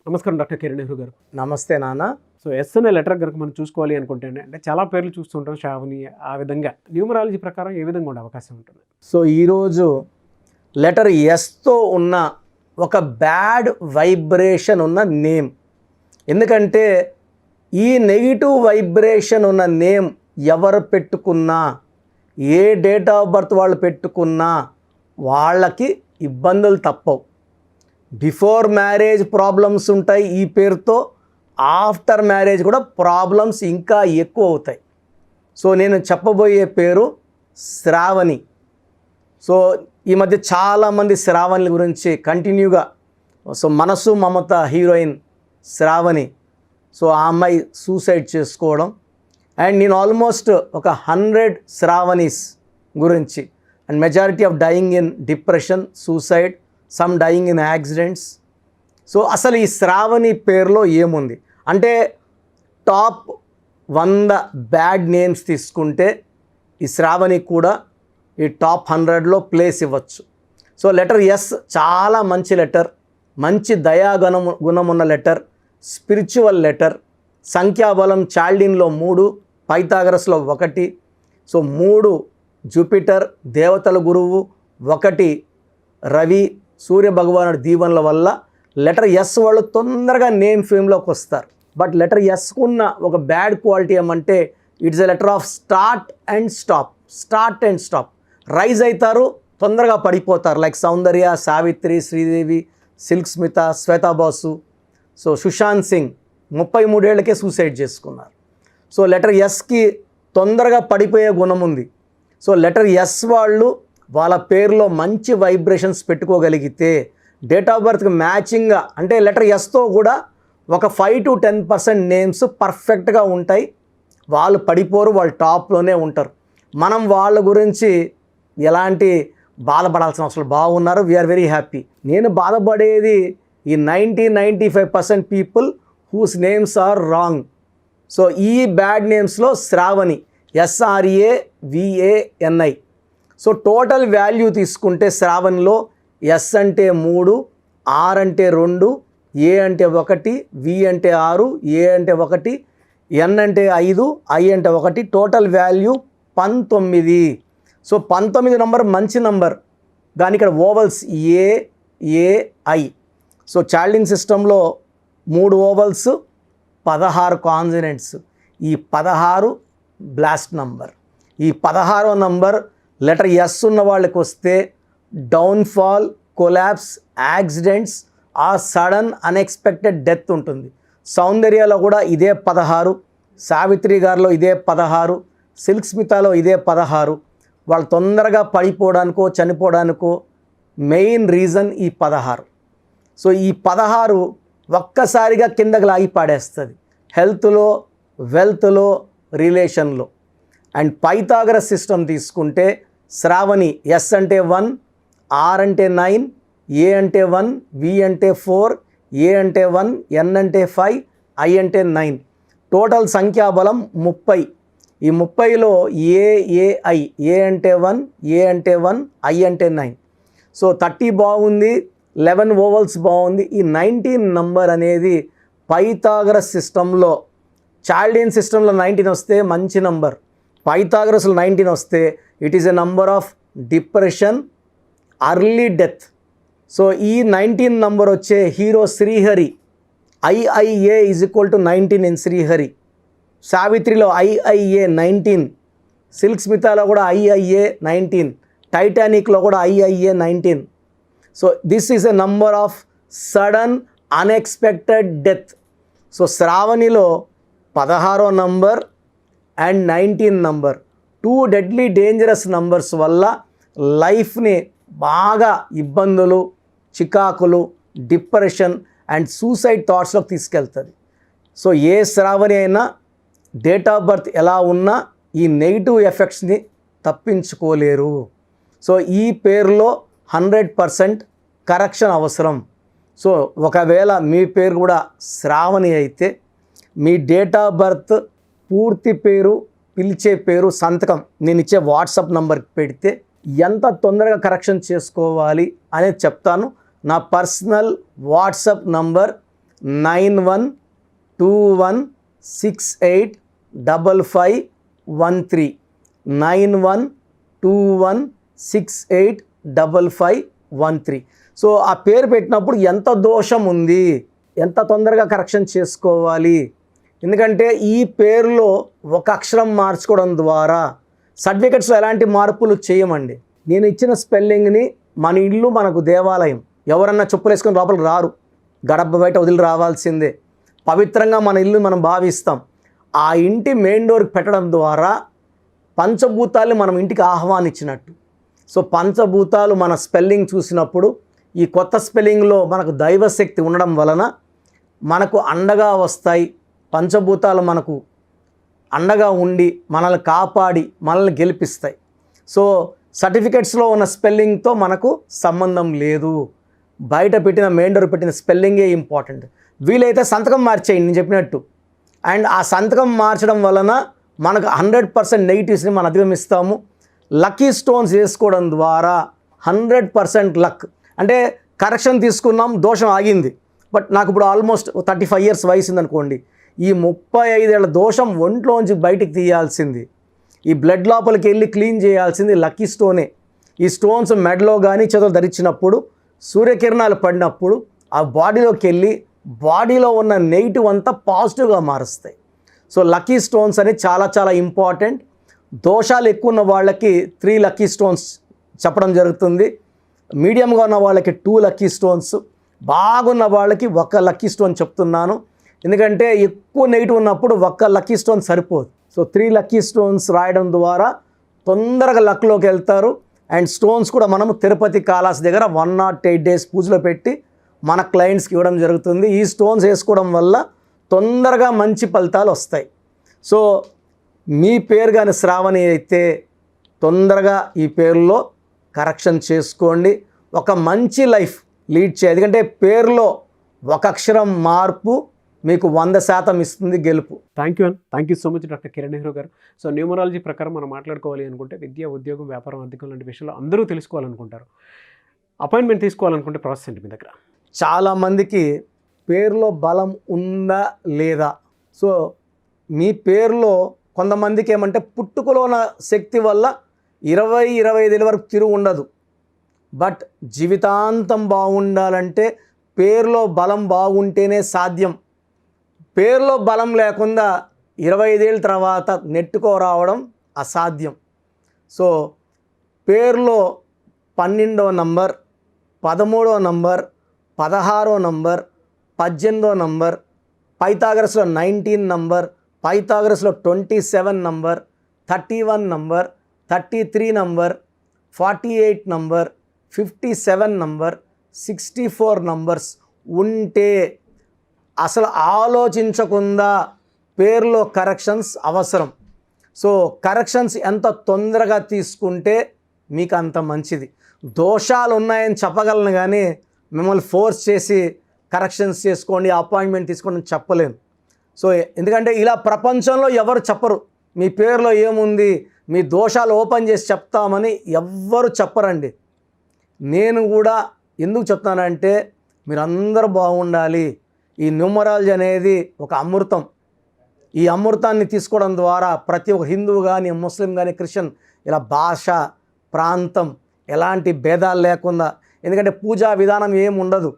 నమస్కారం డాక్టర్ కిరణ్ నెహ్రూ గారు. నమస్తే నాన్న. సో ఎస్ అనే లెటర్ కనుక మనం చూసుకోవాలి అనుకుంటే అంటే చాలా పేర్లు చూస్తుంటాం, శ్రావణి, ఆ విధంగా న్యూమరాలజీ ప్రకారం ఏ విధంగా ఉండే అవకాశం ఉంటుంది? సో ఈరోజు లెటర్ ఎస్తో ఉన్న ఒక బ్యాడ్ వైబ్రేషన్ ఉన్న నేమ్. ఎందుకంటే ఈ నెగిటివ్ వైబ్రేషన్ ఉన్న నేమ్ ఎవరు పెట్టుకున్నా, ఏ డేట్ ఆఫ్ బర్త్ వాళ్ళు పెట్టుకున్నా వాళ్ళకి ఇబ్బందులు తప్పవు. బిఫోర్ మ్యారేజ్ ప్రాబ్లమ్స్ ఉంటాయి ఈ పేరుతో, ఆఫ్టర్ మ్యారేజ్ కూడా ప్రాబ్లమ్స్ ఇంకా ఎక్కువ అవుతాయి. సో నేను చెప్పబోయే పేరు శ్రావణి. సో ఈ మధ్య చాలామంది శ్రావణి గురించి కంటిన్యూగా, సో మనసు మమత హీరోయిన్ శ్రావణి, సో ఆ అమ్మాయి సూసైడ్ చేసుకోవడం, అండ్ నేను ఆల్మోస్ట్ ఒక 100 శ్రావణీస్ గురించి, and majority of dying in depression, suicide, some dying in accidents. So అసలు ఈ శ్రావణి పేరులో ఏముంది అంటే, టాప్ 100 బ్యాడ్ నేమ్స్ తీసుకుంటే ఈ శ్రావణి కూడా ఈ టాప్ 100లో ప్లేస్ ఇవ్వచ్చు. సో లెటర్ ఎస్ చాలా మంచి లెటర్, మంచి గుణం ఉన్న లెటర్, స్పిరిచువల్ లెటర్. సంఖ్యాబలం చాల్డిన్లో 3, పైథాగరస్లో 1. సో 3 జూపిటర్ దేవతల గురువు, 1 రవి సూర్య భగవానుడి దీవెనల వల్ల లెటర్ ఎస్ వాళ్ళు తొందరగా నేమ్ ఫేమ్లోకి వస్తారు. బట్ లెటర్ ఎస్కు ఉన్న ఒక బ్యాడ్ క్వాలిటీ ఏమంటే, it's a letter of start and stop. Start and stop, rise అవుతారు, తొందరగా పడిపోతారు. లైక్ సౌందర్య, సావిత్రి, శ్రీదేవి, సిల్క్ స్మిత, శ్వేతా బాసు, సో సుశాంత్ సింగ్ 33 ఏళ్ళకే సూసైడ్ చేసుకున్నారు. సో లెటర్ ఎస్కి తొందరగా పడిపోయే గుణం ఉంది. సో లెటర్ ఎస్ వాళ్ళు వాళ్ళ పేరులో మంచి వైబ్రేషన్స్ పెట్టుకోగలిగితే, డేట్ ఆఫ్ బర్త్కి మ్యాచింగ్గా, అంటే లెటర్ ఎస్తో కూడా ఒక 5 to 10% నేమ్స్ పర్ఫెక్ట్గా ఉంటాయి. వాళ్ళు పడిపోరు, వాళ్ళు టాప్లోనే ఉంటారు. మనం వాళ్ళ గురించి ఎలాంటి బాధపడాల్సిన అవసరం, బాగున్నారు, వీఆర్ వెరీ హ్యాపీ. నేను బాధపడేది ఈ 90-95% people whose names are wrong. So ఈ బ్యాడ్ నేమ్స్లో Sravani, SRAVANI. So total value తీసుకుంటే శ్రావణిలో ఎస్ అంటే 3, ఆర్ అంటే 2, ఏ అంటే 1, వి అంటే 6, ఏ అంటే 1, ఎన్ అంటే 5, ఐ అంటే 1, టోటల్ వాల్యూ 19. సో 19 నంబర్ మంచి నంబర్, కానీ ఇక్కడ ఓవల్స్ ఏఐ. సో చాల్డిన్ సిస్టంలో 3 ఓవల్స్, 16 కాన్సనెంట్స్. ఈ 16 బ్లాస్ట్ నంబర్. ఈ 16వ నంబర్ లెటర్ ఎస్ ఉన్న వాళ్ళకి వస్తే డౌన్ఫాల్, కొలాప్స్, యాక్సిడెంట్స్, ఆ సడన్ అన్ఎక్స్పెక్టెడ్ డెత్ ఉంటుంది. సౌందర్యలో కూడా ఇదే 16, సావిత్రి గారిలో ఇదే 16, సిల్క్ స్మితాలో ఇదే 16. వాళ్ళు తొందరగా పడిపోవడానికో చనిపోవడానికో మెయిన్ రీజన్ ఈ 16. సో ఈ 16 ఒక్కసారిగా కిందకి లాగి పాడేస్తుంది, హెల్త్లో, వెల్త్లో, రిలేషన్లో. అండ్ పైథాగరస్ సిస్టమ్ తీసుకుంటే శ్రావణి ఎస్ అంటే 1, ఆర్ అంటే 9, ఏ అంటే 1, వి అంటే 4, ఏ అంటే 1, ఎన్ అంటే 5, ఐ అంటే 9. టోటల్ సంఖ్యాబలం 30. ఈ 30లో ఏఐ, ఏ అంటే 1, ఏ అంటే 1, ఐ అంటే 9. సో 30 బాగుంది, 11 ఓవల్స్ బాగుంది. ఈ 19 నంబర్ అనేది పైథాగరస్ సిస్టంలో, చాల్డియన్ సిస్టంలో 19 వస్తే మంచి నంబర్, పైథాగరస్లో 19 వస్తే it is a number of depression, early death. So ఈ 19 నంబర్ వచ్చే hero Srihari, IIA = 19 in Srihari. సావిత్రిలో IIA 19, సిల్క్ స్మితాలో కూడా IIA 19, టైటానిక్లో కూడా IIA 19. So this is a number of sudden unexpected death. So శ్రావణిలో 16వ number and 19 number, 2 deadly dangerous numbers వల్ల లైఫ్ని బాగా ఇబ్బందులు, చికాకులు, డిప్రెషన్ అండ్ సూసైడ్ థాట్స్లోకి తీసుకెళ్తుంది. సో ఏ శ్రావణి అయినా డేట్ ఆఫ్ బర్త్ ఎలా ఉన్నా ఈ నెగిటివ్ ఎఫెక్ట్స్ని తప్పించుకోలేరు. సో ఈ పేరులో 100% కరెక్షన్ అవసరం. సో ఒకవేళ మీ పేరు కూడా శ్రావణి అయితే మీ డేట్ ఆఫ్ బర్త్, పూర్తి పేరు, పిలిచే పేరు, సంతకం నేను ఇచ్చే వాట్సాప్ నంబర్కి పెడితే ఎంత తొందరగా కరెక్షన్ చేసుకోవాలి అనేది చెప్తాను. నా పర్సనల్ వాట్సాప్ నంబర్ 9121685513 9121685513. సో ఆ పేరు పెట్టినప్పుడు ఎంత దోషం ఉంది, ఎంత తొందరగా కరెక్షన్ చేసుకోవాలి. ఎందుకంటే ఈ పేరులో ఒక అక్షరం మార్చుకోవడం ద్వారా సర్టిఫికెట్స్లో ఎలాంటి మార్పులు చేయమండి. నేను ఇచ్చిన స్పెల్లింగ్ని మన ఇల్లు మనకు దేవాలయం, ఎవరన్నా చెప్పులు వేసుకొని లోపలికి రారు, గడప బయట వదిలి రావాల్సిందే. పవిత్రంగా మన ఇల్లు మనం భావిస్తాం. ఆ ఇంటి మెయిన్ డోర్కి పెట్టడం ద్వారా పంచభూతాలు మనం ఇంటికి ఆహ్వానించినట్టు. సో పంచభూతాలు మన స్పెల్లింగ్ చూసినప్పుడు ఈ కొత్త స్పెల్లింగ్లో మనకు దైవశక్తి ఉండడం వలన మనకు అండగా వస్తాయి. పంచభూతాలు మనకు అండగా ఉండి మనల్ని కాపాడి మనల్ని గెలిపిస్తాయి. సో సర్టిఫికెట్స్లో ఉన్న స్పెల్లింగ్తో మనకు సంబంధం లేదు. బయట పెట్టిన మెయిన్ డోర్ పెట్టిన స్పెల్లింగే ఇంపార్టెంట్. వీలైతే సంతకం మార్చేయండి నేను చెప్పినట్టు. అండ్ ఆ సంతకం మార్చడం వలన మనకు 100% నెగిటివ్స్ని మనం అధిగమిస్తాము. లక్కీ స్టోన్స్ వేసుకోవడం ద్వారా 100% లక్. అంటే కరెక్షన్ తీసుకున్నాం, దోషం ఆగింది, బట్ నాకు ఇప్పుడు ఆల్మోస్ట్ 35 years వయసు ఉందనుకోండి. ఈ 35 ఏళ్ల దోషం ఒంట్లోంచి బయటికి తీయాల్సింది, ఈ బ్లడ్ లోపలికి వెళ్ళి క్లీన్ చేయాల్సింది లక్కీ స్టోనే. ఈ స్టోన్స్ మెడలో కానీ చేతులు ధరించినప్పుడు సూర్యకిరణాలు పడినప్పుడు ఆ బాడీలోకి వెళ్ళి బాడీలో ఉన్న నెగిటివ్ అంతా పాజిటివ్గా మారుస్తాయి. సో లక్కీ స్టోన్స్ అనేది చాలా చాలా ఇంపార్టెంట్. దోషాలు ఎక్కువ ఉన్న వాళ్ళకి 3 లక్కీ స్టోన్స్ చెప్పడం జరుగుతుంది. మీడియంగా ఉన్న వాళ్ళకి 2 లక్కీ స్టోన్స్, బాగున్న వాళ్ళకి 1 లక్కీ స్టోన్ చెప్తున్నాను. ఎందుకంటే ఎక్కువ నెగిటివ్ ఉన్నప్పుడు 1 లక్కీ స్టోన్ సరిపోదు. సో 3 లక్కీ స్టోన్స్ రాయడం ద్వారా తొందరగా లక్లోకి వెళ్తారు. అండ్ స్టోన్స్ కూడా మనము తిరుపతి కాళాస్ దగ్గర 108 days పూజలో పెట్టి మన క్లయింట్స్కి ఇవ్వడం జరుగుతుంది. ఈ స్టోన్స్ వేసుకోవడం వల్ల తొందరగా మంచి ఫలితాలు వస్తాయి. సో మీ పేరు కానీ శ్రావణి అయితే తొందరగా ఈ పేరులో కరెక్షన్ చేసుకోండి. ఒక మంచి లైఫ్ లీడ్ చేయాలి. ఎందుకంటే పేరులో ఒక అక్షరం మార్పు మీకు 100% ఇస్తుంది గెలుపు. Thank you so much doctor Kiran Nehru garu. So numerology ప్రకారం మనం మాట్లాడుకోవాలి అనుకుంటే విద్య, ఉద్యోగం, వ్యాపారం, ఆర్థికం లాంటి విషయాలు అందరూ తెలుసుకోవాలనుకుంటారు. అపాయింట్మెంట్ తీసుకోవాలనుకుంటే ప్రాసెస్ ఏంటి మీ దగ్గర? చాలామందికి పేరులో బలం ఉందా లేదా. సో మీ పేరులో కొంతమందికి ఏమంటే పుట్టుకలో ఉన్న శక్తి వల్ల 20-25 ఏళ్ళ వరకు తిరుగు ఉండదు. బట్ జీవితాంతం బాగుండాలంటే పేరులో బలం బాగుంటేనే సాధ్యం. పేరులో బలం లేకుండా 25 ఏళ్ళ తర్వాత నెట్టుకో రావడం అసాధ్యం. సో పేరులో 12వ నంబర్, 13వ నంబర్, 16వ నంబర్, 18వ నంబర్, పైథాగరస్లో 19 నంబర్, పైథాగరస్లో 27 number, 31 number, 33 number, 48 number, 57 number, 64 numbers ఉంటే అసలు ఆలోచించకుండా పేరులో కరెక్షన్స్ అవసరం. సో కరెక్షన్స్ ఎంత తొందరగా తీసుకుంటే మీకు అంత మంచిది. దోషాలు ఉన్నాయని చెప్పగలను కానీ మిమ్మల్ని ఫోర్స్ చేసి కరెక్షన్స్ చేసుకోండి, అపాయింట్మెంట్ తీసుకోండి చెప్పలేను. సో ఎందుకంటే ఇలా ప్రపంచంలో ఎవరు చెప్పరు. మీ పేరులో ఏముంది, మీ దోషాలు ఓపెన్ చేసి చెప్తామని ఎవ్వరు చెప్పరండి. నేను కూడా ఎందుకు చెప్తానంటే మీరందరూ బాగుండాలి. ఈ న్యూమరాలజీ అనేది ఒక అమృతం. ఈ అమృతాన్ని తీసుకోవడం ద్వారా ప్రతి ఒక్క హిందువు కానీ, ముస్లిం కానీ, క్రిస్టియన్ ఇలా భాష, ప్రాంతం ఎలాంటి భేదాలు లేకుండా, ఎందుకంటే పూజా విధానం ఏమి ఉండదు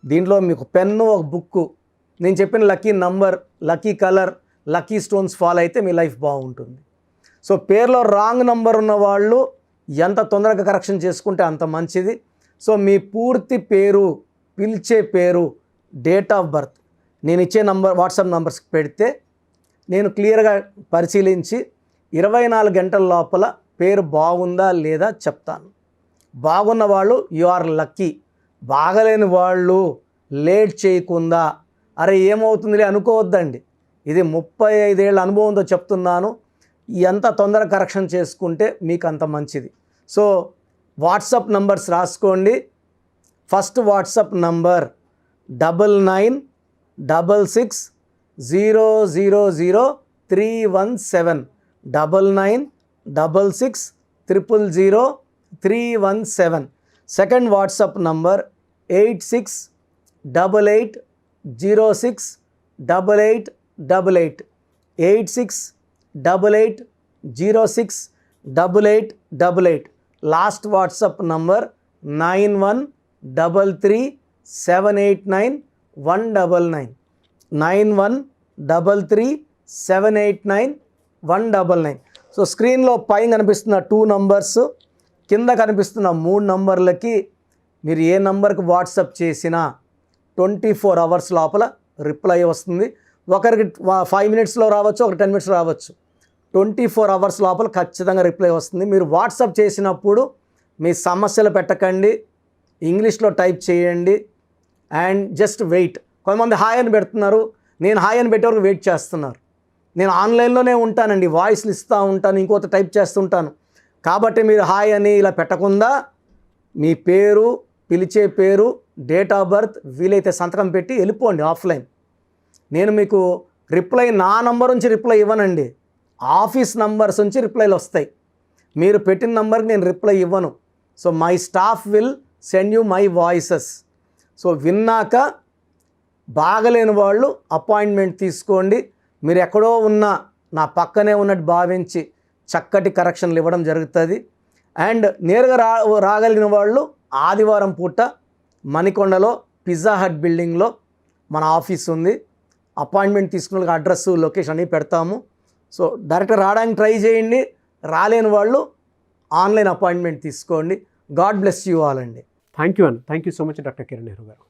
దీంట్లో. మీకు పెన్ను, ఒక బుక్కు, నేను చెప్పిన lucky number, lucky colour, lucky stones follow అయితే మీ లైఫ్ బాగుంటుంది. సో పేరులో రాంగ్ నంబర్ ఉన్న వాళ్ళు ఎంత తొందరగా కరెక్షన్ చేసుకుంటే అంత మంచిది. సో మీ పూర్తి పేరు, పిలిచే పేరు, డేట్ ఆఫ్ బర్త్ నేను ఇచ్చే నంబర్, వాట్సాప్ నంబర్స్కి పెడితే నేను క్లియర్గా పరిశీలించి 24 గంటల లోపల పేరు బాగుందా లేదా చెప్తాను. బాగున్న వాళ్ళు యు ఆర్ లక్కీ. బాగలేని వాళ్ళు లేట్ చేయకుండా అరే ఏమవుతుందిలే అనుకోవద్దండి. ఇది 35 ఏళ్ళ అనుభవంతో చెప్తున్నాను. ఎంత తొందరగా కరెక్షన్ చేసుకుంటే మీకు అంత మంచిది. సో వాట్సాప్ నంబర్స్ రాసుకోండి. First WhatsApp number 9966000317 9966000317. Second WhatsApp number 8688 868888 8688068888 last WhatsApp number 9133789199 9133789199. So స్క్రీన్లో పైన కనిపిస్తున్న 2 నంబర్స్, కింద కనిపిస్తున్న 3 నంబర్లకి మీరు ఏ నంబర్కి వాట్సాప్ చేసినా 24 అవర్స్ లోపల రిప్లై వస్తుంది. ఒకరికి 5 మినిట్స్లో రావచ్చు, ఒక 10 మినిట్స్లో రావచ్చు. 24 అవర్స్ లోపల ఖచ్చితంగా రిప్లై వస్తుంది. మీరు వాట్సాప్ చేసినప్పుడు మీ సమస్యలు పెట్టకండి, ఇంగ్లీష్లో టైప్ చేయండి అండ్ జస్ట్ వెయిట్. కొంతమంది హాయ్ అని పెడుతున్నారు, నేను హాయ్ అని పెట్టే వరకు వెయిట్ చేస్తున్నారు. నేను ఆన్లైన్లోనే ఉంటానండి, వాయిస్లు ఇస్తూ ఉంటాను, ఇంకొక టైప్ చేస్తుంటాను. కాబట్టి మీరు హాయ్ అని ఇలా పెట్టకుండా మీ పేరు, పిలిచే పేరు, డేట్ ఆఫ్ బర్త్, వీలైతే సంతకం పెట్టి వెళ్ళిపోండి ఆఫ్లైన్. నేను మీకు రిప్లై నా నంబర్ నుంచి రిప్లై ఇవ్వనండి, ఆఫీస్ నంబర్స్ నుంచి రిప్లైలు వస్తాయి. మీరు పెట్టిన నంబర్కి నేను రిప్లై ఇవ్వను. So my staff will send you my voices. So విన్నాక బాగలేని వాళ్ళు అపాయింట్మెంట్ తీసుకోండి. మీరు ఎక్కడో ఉన్న నా పక్కనే ఉన్నట్టు భావించి చక్కటి కరెక్షన్లు ఇవ్వడం జరుగుతుంది. అండ్ నేరుగా రాగలిగిన వాళ్ళు ఆదివారం పూట మణికొండలో పిజ్జా హట్ బిల్డింగ్లో మన ఆఫీస్ ఉంది. అపాయింట్మెంట్ తీసుకున్న అడ్రస్, లొకేషన్ అన్నీ పెడతాము. సో డైరెక్ట్ రావడానికి ట్రై చేయండి, రాలేని వాళ్ళు ఆన్లైన్ అపాయింట్మెంట్ తీసుకోండి. గాడ్ బ్లెస్ యూ ఆల్ అండి. Thank you so much doctor Kiran Nehru garu.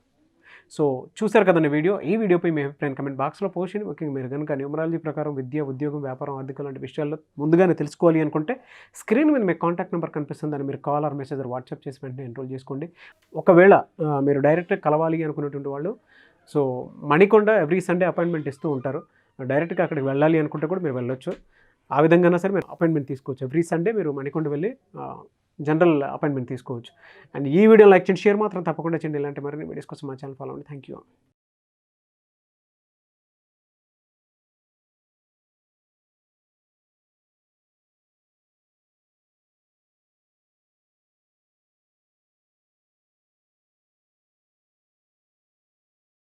So చూశారు కదండి వీడియో. ఈ వీడియోపై మీ అభిప్రాయం కమెంట్ బాక్స్లో పోస్ట్ చేయండి. ముఖ్యంగా మీరు కనుక న్యూమరాలజీ ప్రకారం విద్య, ఉద్యోగం, వ్యాపారం, ఆర్థిక లాంటి విషయాల్లో ముందుగానే తెలుసుకోవాలి అనుకుంటే స్క్రీన్ మీద మీకు కాంటాక్ట్ నెంబర్ కనిపిస్తుంది, దాన్ని మీరు కాల్ ఆర్ మెసేజ్ వాట్సాప్ చేసి వెంటనే ఎన్రోల్ చేసుకోండి. ఒకవేళ మీరు డైరెక్ట్గా కలవాలి అనుకునేటువంటి వాళ్ళు so Manikonda every Sunday appointment ఇస్తూ ఉంటారు. డైరెక్ట్గా అక్కడికి వెళ్ళాలి అనుకుంటే కూడా మీరు వెళ్ళొచ్చు. ఆ విధంగా సరే మీరు అపాయింట్మెంట్ తీసుకోవచ్చు. ఎవ్రీ సండే మీరు మణికొండ వెళ్ళి జనరల్ అపాయింట్మెంట్ తీసుకోవచ్చు. అండ్ ఈ వీడియో లైక్ చేయండి, షేర్ మాత్రం తప్పకుండా చేయండి. ఇలాంటి మరిన్ని వీడియోస్ కోసం మా ఛానల్ ఫాలో అవ్వండి. Thank you.